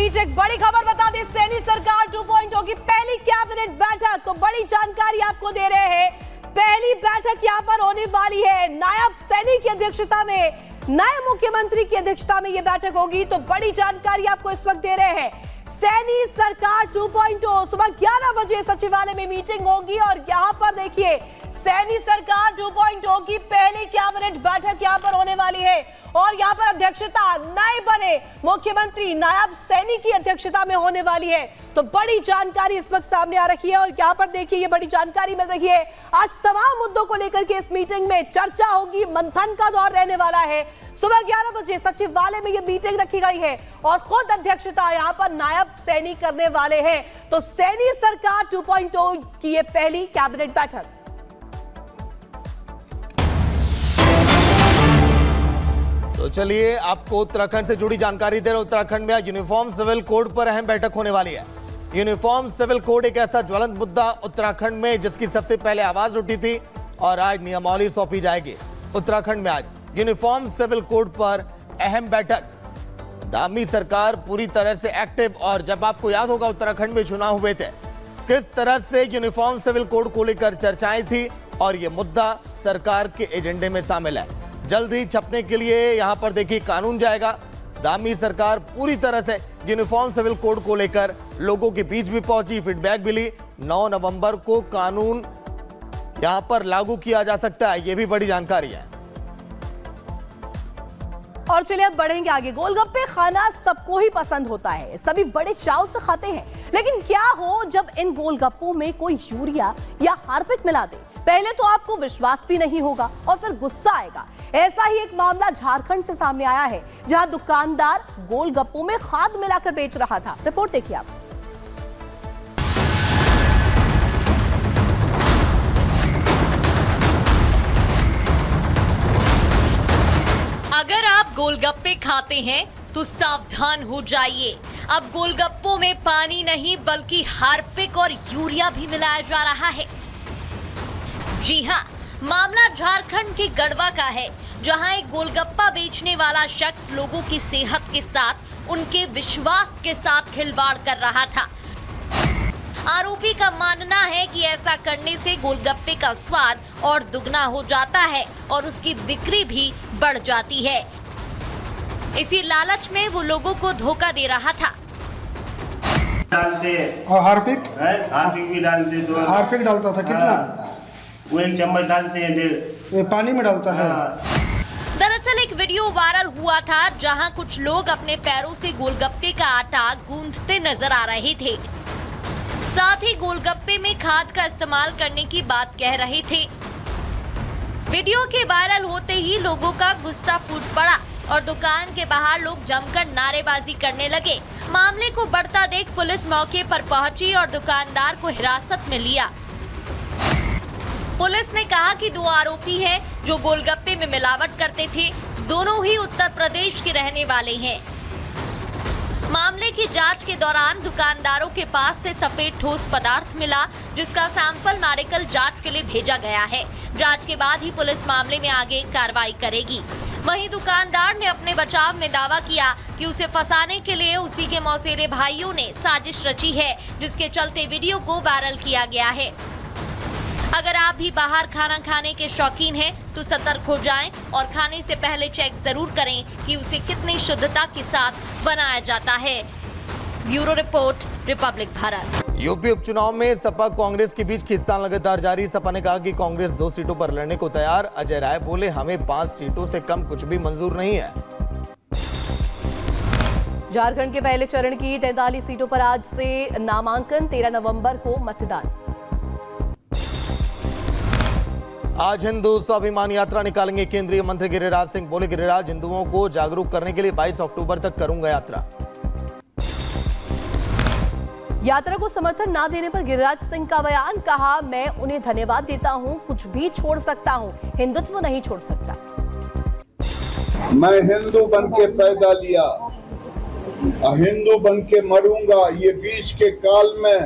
बीच एक बड़ी खबर बता दें, सैनी सरकार 2.0 की पहली कैबिनेट बैठक, तो बड़ी जानकारी आपको दे रहे हैं। पहली बैठक यहां पर होने वाली है। नायब सैनी की अध्यक्षता में, नए मुख्यमंत्री की अध्यक्षता में यह बैठक होगी। तो बड़ी जानकारी आपको इस वक्त दे रहे हैं। सैनी सरकार 2.0 सुबह 11 बजे सचिवालय में मीटिंग होगी और यहां पर देखिए सैनी सरकार 2.0 की पहली कैबिनेट बैठक यहां पर होने वाली है और यहां पर अध्यक्षता नए बने मुख्यमंत्री नायब सैनी की अध्यक्षता में होने वाली है। तो बड़ी जानकारी इस वक्त सामने आ रही है और यहां पर देखिए ये बड़ी जानकारी मिल रही है। आज तमाम मुद्दों को लेकर के इस मीटिंग में चर्चा होगी, मंथन का दौर रहने वाला है। सुबह 11 बजे सचिवालय में यह मीटिंग रखी गई है और खुद अध्यक्षता यहां पर नायब सैनी करने वाले हैं। तो सैनी सरकार 2.0 की यह पहली कैबिनेट बैठक। तो चलिए आपको उत्तराखंड से जुड़ी जानकारी दे रहे हैं। उत्तराखंड में आज यूनिफॉर्म सिविल कोड पर अहम बैठक होने वाली है। यूनिफॉर्म सिविल कोड एक ऐसा ज्वलंत मुद्दा उत्तराखंड में जिसकी सबसे पहले आवाज उठी थी और आज नियमावली सौंपी जाएगी। उत्तराखंड में आज यूनिफॉर्म सिविल कोड पर अहम बैठक। धामी सरकार पूरी तरह से एक्टिव, और जब आपको याद होगा उत्तराखंड में चुनाव हुए थे किस तरह से यूनिफॉर्म सिविल कोड को लेकर चर्चाएं थी और यह मुद्दा सरकार के एजेंडे में शामिल है। जल्द ही छपने के लिए यहां पर देखिए कानून जाएगा। धामी सरकार पूरी तरह से यूनिफॉर्म सिविल कोड को लेकर लोगों के बीच भी पहुंची, फीडबैक भी ली। 9 नवंबर को कानून यहां पर लागू किया जा सकता है, यह भी बड़ी जानकारी है। और चलिए अब बढ़ेंगे आगे। गोलगप्पे खाना सबको ही पसंद होता है, सभी बड़े चाव से खाते हैं। लेकिन क्या हो जब इन गोलगप्पों में कोई यूरिया या हार्पिक मिला दे? पहले तो आपको विश्वास भी नहीं होगा और फिर गुस्सा आएगा। ऐसा ही एक मामला झारखंड से सामने आया है, जहां दुकानदार गोलगप्पों में खाद मिलाकर बेच रहा था। रिपोर्ट देखिए आप। अगर आप गोलगप्पे खाते हैं तो सावधान हो जाइए। अब गोलगप्पों में पानी नहीं बल्कि हार्पिक और यूरिया भी मिलाया जा रहा है। जी हां, मामला झारखंड के गढ़वा का है, जहां एक गोलगप्पा बेचने वाला शख्स लोगों की सेहत के साथ उनके विश्वास के साथ खिलवाड़ कर रहा था। आरोपी का मानना है कि ऐसा करने से गोलगप्पे का स्वाद और दुगना हो जाता है और उसकी बिक्री भी बढ़ जाती है। इसी लालच में वो लोगों को धोखा दे रहा था। डालते और हार्पिक भी डालते, तो हार्पिक डालता था कितना? वो 1 चम्मच डालते हैं, 1.5 पानी में डालता है। दरअसल एक वीडियो वायरल हुआ था जहां कुछ लोग अपने पैरों से गोलगप्पे का आटा गूंथते नजर आ रहे थे। साथ ही गोलगप्पे में खाद का इस्तेमाल करने की बात कह रहे थे। वीडियो के वायरल होते ही लोगों का गुस्सा फूट पड़ा और दुकान के बाहर लोग जमकर नारेबाजी करने लगे। मामले को बढ़ता देख पुलिस मौके पर पहुंची और दुकानदार को हिरासत में लिया। पुलिस ने कहा कि 2 आरोपी हैं जो गोलगप्पे में मिलावट करते थे। दोनों ही उत्तर प्रदेश के रहने वाले हैं। मामले की जांच के दौरान दुकानदारों के पास से सफेद ठोस पदार्थ मिला, जिसका सैंपल मेडिकल जांच के लिए भेजा गया है। जांच के बाद ही पुलिस मामले में आगे कार्रवाई करेगी। वहीं दुकानदार ने अपने बचाव में दावा किया कि उसे फंसाने के लिए उसी के मौसेरे भाइयों ने साजिश रची है, जिसके चलते वीडियो को वायरल किया गया है। अगर आप भी बाहर खाना खाने के शौकीन हैं तो सतर्क हो जाएं और खाने से पहले चेक जरूर करें कि उसे कितनी शुद्धता के साथ बनाया जाता है। Bureau report, Republic Bharat. UP उपचुनाव में सपा कांग्रेस के बीच खींचतान लगातार जारी। सपा ने कहा कि कांग्रेस 2 सीटों पर लड़ने को तैयार। अजय राय बोले, हमें 5 सीटों से कम कुछ भी मंजूर नहीं है। झारखंड के पहले चरण की 43 सीटों पर आज से नामांकन, 13 नवंबर को मतदान। आज हिंदू स्वाभिमान यात्रा निकालेंगे केंद्रीय मंत्री गिरिराज सिंह। बोले गिरिराज, हिंदुओं को जागरूक करने के लिए 22 अक्टूबर तक करूंगा यात्रा। यात्रा को समर्थन ना देने पर गिरिराज सिंह का बयान, कहा मैं उन्हें धन्यवाद देता हूं, कुछ भी छोड़ सकता हूं, हिंदुत्व नहीं छोड़ सकता। मैं हिंदू बन के पैदा लिया, हिंदू बन के मरूंगा। ये बीच के काल में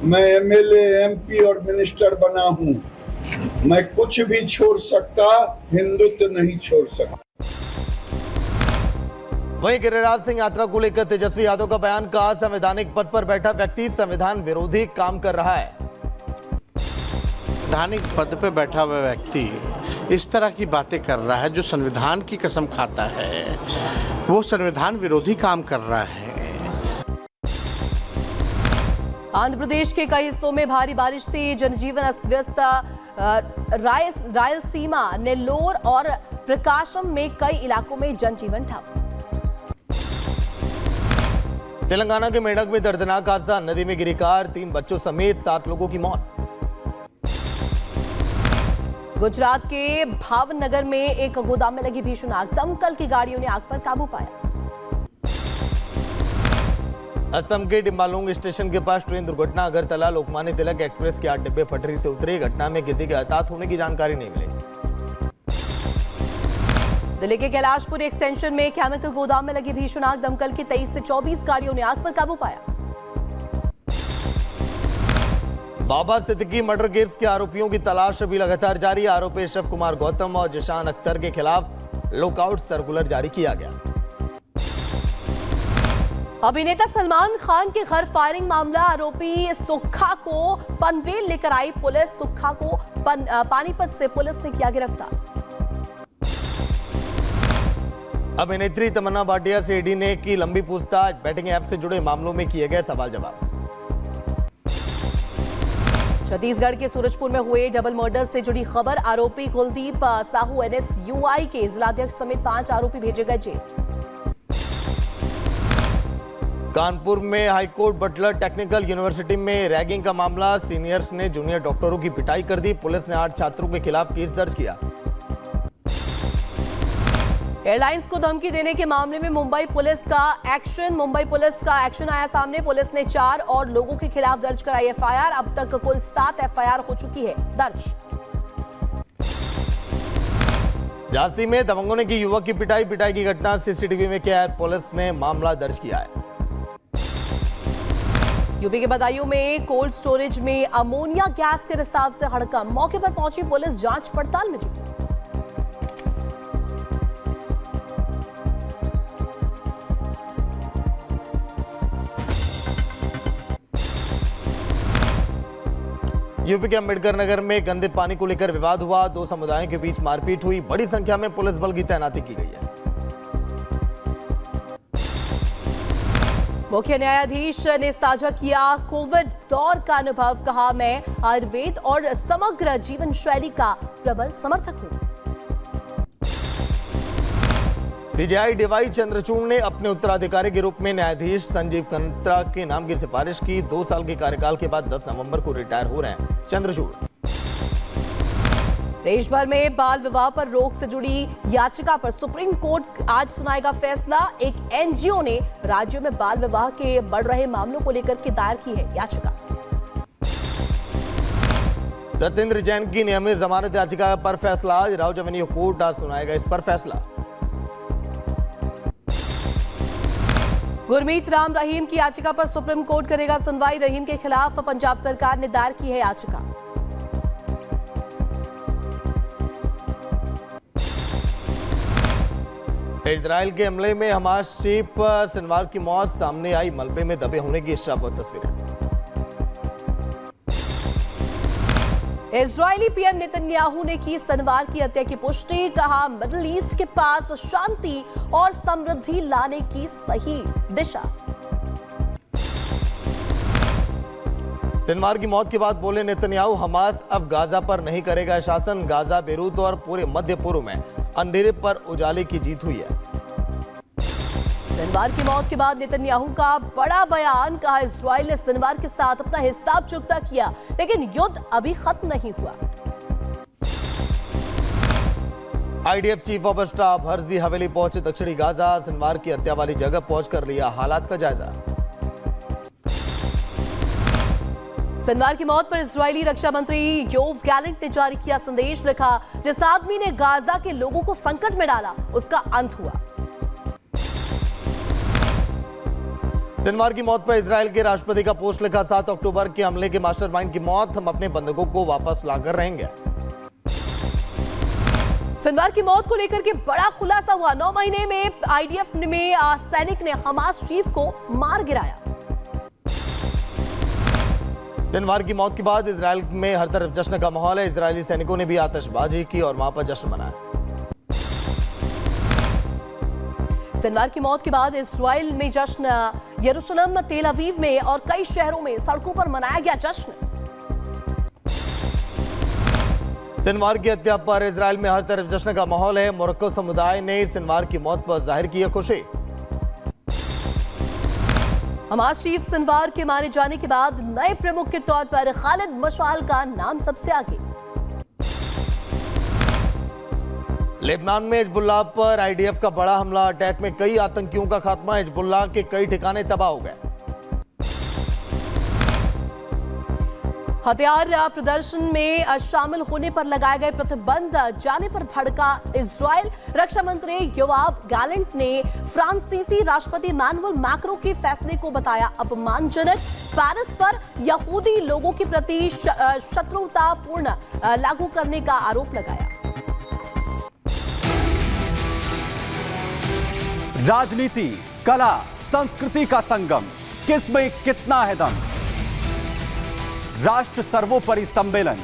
मैं एमएलए, एमपी और मिनिस्टर बना हूं। मैं कुछ भी छोड़ सकता, हिंदुत्व नहीं छोड़ सकता। वहीं गिरिराज सिंह यात्रा को लेकर तेजस्वी यादव का बयान, कहा संवैधानिक पद पर बैठा व्यक्ति संविधान विरोधी काम कर रहा है। संवैधानिक पद पर बैठा हुआ व्यक्ति इस तरह की बातें कर रहा है, जो संविधान की कसम खाता है, वो संविधान विरोधी काम कर रहा है। आंध्र प्रदेश के कई हिस्सों में भारी बारिश से जनजीवन अस्त व्यस्त। रायलसीमा, नेल्लोर और प्रकाशम में कई इलाकों में जनजीवन ठप। तेलंगाना के मेंढक में दर्दनाक हादसा, नदी में गिरी कार, 3 बच्चों समेत 7 लोगों की मौत। गुजरात के भावनगर में एक गोदाम में लगी भीषण आग, दमकल की गाड़ियों ने आग पर काबू पाया। असम के डिम्बालोंग स्टेशन के पास ट्रेन दुर्घटना, अगरतला लोकमान्य तिलक एक्सप्रेस के 8 डिब्बे पटरी से उतरे, घटना में किसी के हताहत होने की जानकारी नहीं मिली। दिल्ली के कैलाशपुर एक्सटेंशन में केमिकल गोदाम में लगी भीषण आग, दमकल की 23 से 24 गाड़ियों ने आग पर काबू पाया। बाबा सिद्दीकी मर्डर केस के आरोपियों की तलाश अभी लगातार जारी। आरोपी शिव कुमार गौतम और जिशान अख्तर के खिलाफ लुकआउट सर्कुलर जारी किया गया। अभिनेता सलमान खान के घर फायरिंग मामला, आरोपी सुक्खा को पनवेल लेकर आई पुलिस। सुक्खा को पानीपत से पुलिस ने किया गिरफ्तार। अभिनेत्री तमन्ना भाटिया से ईडी ने की लंबी पूछताछ, बैटिंग ऐप से जुड़े मामलों में किए गए सवाल जवाब। छत्तीसगढ़ के सूरजपुर में हुए डबल मर्डर से जुड़ी खबर, आरोपी कुलदीप साहू NSUI के जिलाध्यक्ष समेत 5 आरोपी भेजे गए जेल। कानपुर में हाईकोर्ट बटलर टेक्निकल यूनिवर्सिटी में रैगिंग का मामला, सीनियर्स ने जूनियर डॉक्टरों की पिटाई कर दी, पुलिस ने 8 छात्रों के खिलाफ केस दर्ज किया। एयरलाइंस को धमकी देने के मामले में मुंबई पुलिस का एक्शन आया सामने। पुलिस ने 4 और लोगों के खिलाफ दर्ज कराई FIR। अब तक कुल 7 FIR हो चुकी है दर्ज। झांसी में दबंगों ने की युवक की पिटाई की घटना CCTV में कैद, पुलिस ने मामला दर्ज किया है। यूपी के बदायूं में कोल्ड स्टोरेज में अमोनिया गैस के रिसाव से हड़कंप, मौके पर पहुंची पुलिस जांच पड़ताल में जुटी। यूपी के अंबेडकर नगर में गंदे पानी को लेकर विवाद हुआ, 2 समुदायों के बीच मारपीट हुई, बड़ी संख्या में पुलिस बल की तैनाती की गई है। मुख्य न्यायाधीश ने साझा किया कोविड दौर का अनुभव, कहा मैं आयुर्वेद और समग्र जीवन शैली का प्रबल समर्थक हूं। CJI DY चंद्रचूड़ ने अपने उत्तराधिकारी के रूप में न्यायाधीश संजीव कंत्रा के नाम की सिफारिश की। 2 साल के कार्यकाल के बाद 10 नवंबर को रिटायर हो रहे हैं चंद्रचूड़। देश भर में बाल विवाह पर रोक से जुड़ी याचिका पर सुप्रीम कोर्ट आज सुनाएगा फैसला। एक NGO ने राज्यों में बाल विवाह के बढ़ रहे मामलों को लेकर के दायर की है याचिका। सत्येंद्र जैन की नियमित जमानत याचिका पर फैसला, आज राउज एवेन्यू कोर्ट आज सुनाएगा इस पर फैसला। गुरमीत राम रहीम की याचिका पर सुप्रीम कोर्ट करेगा सुनवाई। रहीम के खिलाफ पंजाब सरकार ने दायर की है याचिका। इजराइल के हमले में हमास चीफ सिनवार की मौत, सामने आई मलबे में दबे होने की शव तस्वीरें। इजरायली PM नेतन्याहू ने की सिनवार की हत्या की पुष्टि, कहा मिडिल ईस्ट के पास शांति और समृद्धि लाने की सही दिशा। सिनवार की मौत के बाद बोले नेतन्याहू, हमास अब गाजा पर नहीं करेगा शासन, गाजा, बेरूत और पूरे मध्य पूर्व में अंधेरे पर उजाले की जीत हुई है। सिनवार की मौत के बाद नेतन्याहू का बड़ा बयान, कहा इजराइल ने सिनवार के साथ अपना हिसाब चुकता किया, लेकिन युद्ध अभी खत्म नहीं हुआ। IDF chief of staff Herzi हवेली पहुंचे दक्षिणी गाजा, सिनवार की हत्या वाली जगह पहुंचकर लिया हालात का जायजा। सिनवार की मौत पर इजरायली रक्षा मंत्री योव गैलेंट ने जारी किया संदेश, लिखा जिस आदमी ने गाजा के लोगों को संकट में डाला उसका अंत हुआ। सिनवार की मौत पर इजराइल के राष्ट्रपति का पोस्ट, लिखा 7 अक्टूबर के हमले के मास्टरमाइंड की मौत, हम अपने बंधकों को वापस लाकर रहेंगे। सिनवार की मौत को लेकर के बड़ा खुलासा हुआ। 9 महीने में आईडीएफ में सैनिक ने हमास चीफ को मार गिराया। सिनवार की मौत के बाद इजराइल में हर तरफ जश्न का माहौल है। इजरायली सैनिकों ने भी आतिशबाजी की और वहां पर जश्न मनाया। सिनवार की मौत के बाद इजराइल में जश्न, यरूशलेम, तेल अवीव में और कई शहरों में सड़कों पर मनाया गया जश्न। सिनवार की हत्या पर इजराइल में हर तरफ जश्न का माहौल है। मोरक्को समुदाय ने सिनवार की मौत पर जाहिर की है खुशी। हमास चीफ सिनवार के मारे जाने के बाद नए प्रमुख के तौर पर खालिद मशाल का नाम सबसे आगे। लेबनान में हिजबुल्लाह पर आईडीएफ का बड़ा हमला, अटैक में कई आतंकियों का खात्मा, हिजबुल्लाह के कई ठिकाने तबाह हो गए। हथियार प्रदर्शन में शामिल होने पर लगाए गए प्रतिबंध जाने पर भड़का इजराइल। रक्षा मंत्री योआव गैलेंट ने फ्रांसीसी राष्ट्रपति इमैनुअल मैक्रों के फैसले को बताया अपमानजनक। पेरिस पर यहूदी लोगों के प्रति शत्रुतापूर्ण लागू करने का आरोप लगाया। राजनीति, कला, संस्कृति का संगम, किसमें कितना है दम। राष्ट्र सर्वोपरि सम्मेलन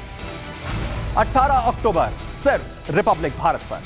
18 अक्टूबर सिर्फ रिपब्लिक भारत पर।